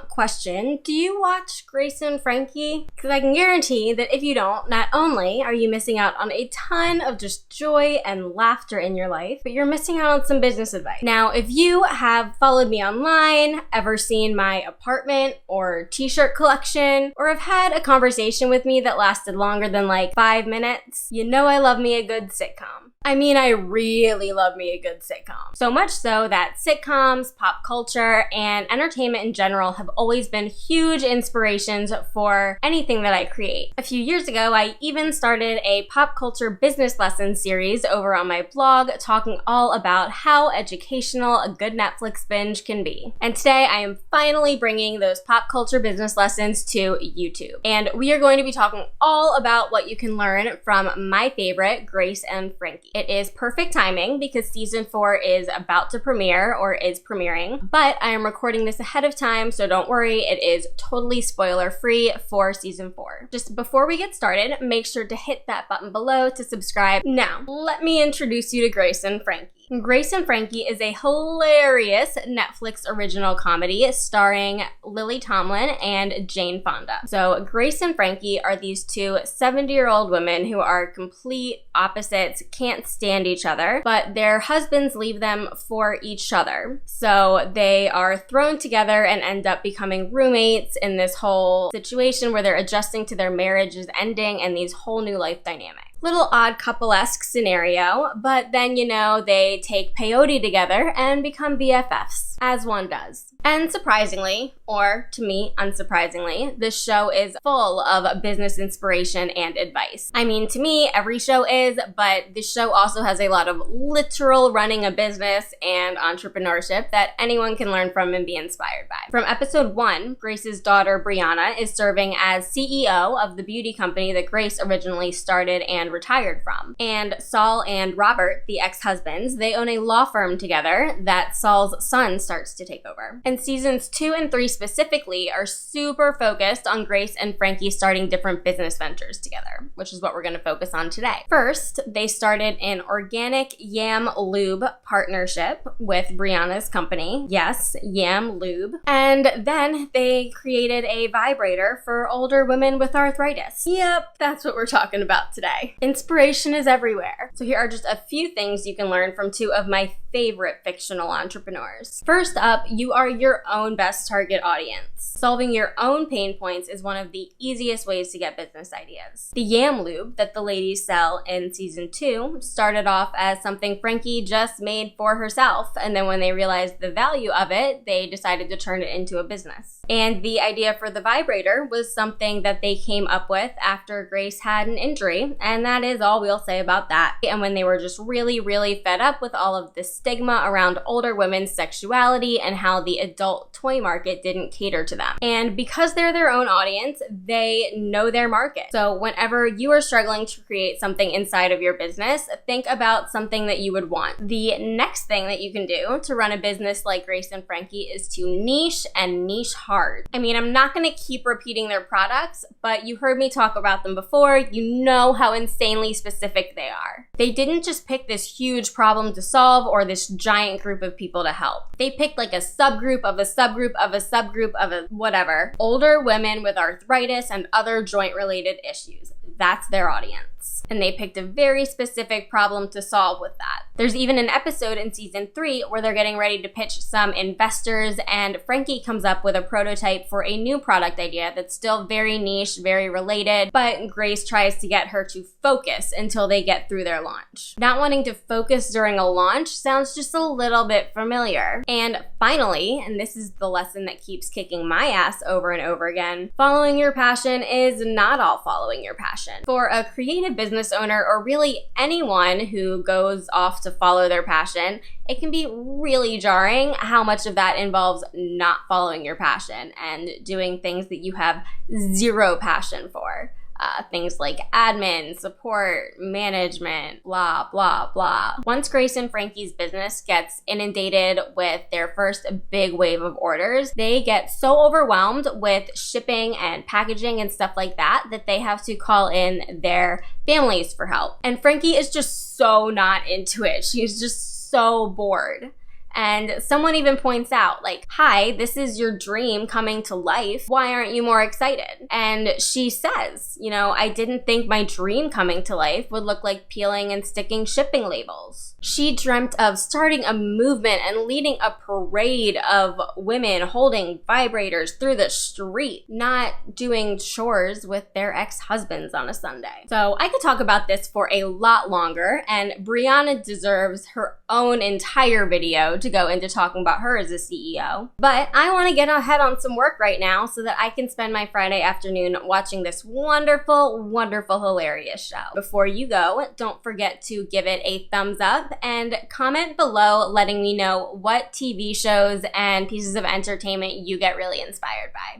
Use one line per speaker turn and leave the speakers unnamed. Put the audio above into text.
Question. Do you watch Grace and Frankie? Because I can guarantee that if you don't, not only are you missing out on a ton of just joy and laughter in your life, but you're missing out on some business advice. Now, if you have followed me online, ever seen my apartment or t-shirt collection, or have had a conversation with me that lasted longer than like 5 minutes, you know I love me a good sitcom. I mean, I really love me a good sitcom. So much so that sitcoms, pop culture, and entertainment in general have always been huge inspirations for anything that I create. A few years ago, I even started a pop culture business lesson series over on my blog talking all about how educational a good Netflix binge can be. And today I am finally bringing those pop culture business lessons to YouTube. And we are going to be talking all about what you can learn from my favorite, Grace and Frankie. It is perfect timing because season 4 is about to premiere or is premiering, but I am recording this ahead of time, so don't worry, it is totally spoiler free for season 4. Just before we get started, make sure to hit that button below to subscribe. Now, let me introduce you to Grace and Frankie. Grace and Frankie is a hilarious Netflix original comedy starring Lily Tomlin and Jane Fonda. So Grace and Frankie are these two 70-year-old women who are complete opposites, can't stand each other, but their husbands leave them for each other. So they are thrown together and end up becoming roommates in this whole situation where they're adjusting to their marriage is ending and these whole new life dynamics. Little odd couple-esque scenario, but then, you know, they take peyote together and become BFFs, as one does. And surprisingly, or to me, unsurprisingly, this show is full of business inspiration and advice. I mean, to me, every show is, but this show also has a lot of literal running a business and entrepreneurship that anyone can learn from and be inspired by. From episode 1, Grace's daughter, Brianna, is serving as CEO of the beauty company that Grace originally started and retired from. And Saul and Robert, the ex-husbands, they own a law firm together that Saul's son starts to take over. And seasons 2 and 3 specifically are super focused on Grace and Frankie starting different business ventures together, which is what we're going to focus on today. First, they started an organic yam lube partnership with Brianna's company. Yes, yam lube. And then they created a vibrator for older women with arthritis. Yep, that's what we're talking about today. Inspiration is everywhere. So here are just a few things you can learn from two of my favorite fictional entrepreneurs. First up, you are your own best target audience. Solving your own pain points is one of the easiest ways to get business ideas. The yam lube that the ladies sell in season 2 started off as something Frankie just made for herself, and then when they realized the value of it, they decided to turn it into a business. And the idea for the vibrator was something that they came up with after Grace had an injury, and that is all we'll say about that. And when they were just really, really fed up with all of the stigma around older women's sexuality and how the adult toy market didn't cater to them. And because they're their own audience, they know their market. So whenever you are struggling to create something inside of your business, think about something that you would want. The next thing that you can do to run a business like Grace and Frankie is to niche and niche hard. I mean, I'm not going to keep repeating their products, but you heard me talk about them before. You know how insanely specific they are. They didn't just pick this huge problem to solve or this giant group of people to help. They picked like a subgroup of a subgroup of a subgroup of a whatever. Older women with arthritis and other joint-related issues. That's their audience. And they picked a very specific problem to solve with that. There's even an episode in season 3 where they're getting ready to pitch some investors, and Frankie comes up with a prototype for a new product idea that's still very niche, very related, but Grace tries to get her to focus until they get through their launch. Not wanting to focus during a launch sounds just a little bit familiar. And finally, and this is the lesson that keeps kicking my ass over and over again, following your passion is not all following your passion. For a creative business owner, or really anyone who goes off to follow their passion, it can be really jarring how much of that involves not following your passion and doing things that you have zero passion for. Things like admin, support, management, blah, blah, blah. Once Grace and Frankie's business gets inundated with their first big wave of orders, they get so overwhelmed with shipping and packaging and stuff like that that they have to call in their families for help. And Frankie is just so not into it. She's just so bored. And someone even points out, like, hi, this is your dream coming to life. Why aren't you more excited? And she says, you know, I didn't think my dream coming to life would look like peeling and sticking shipping labels. She dreamt of starting a movement and leading a parade of women holding vibrators through the street, not doing chores with their ex-husbands on a Sunday. So I could talk about this for a lot longer, and Brianna deserves her own entire video to go into talking about her as a CEO. But I want to get ahead on some work right now so that I can spend my Friday afternoon watching this wonderful, wonderful, hilarious show. Before you go, don't forget to give it a thumbs up and comment below letting me know what TV shows and pieces of entertainment you get really inspired by.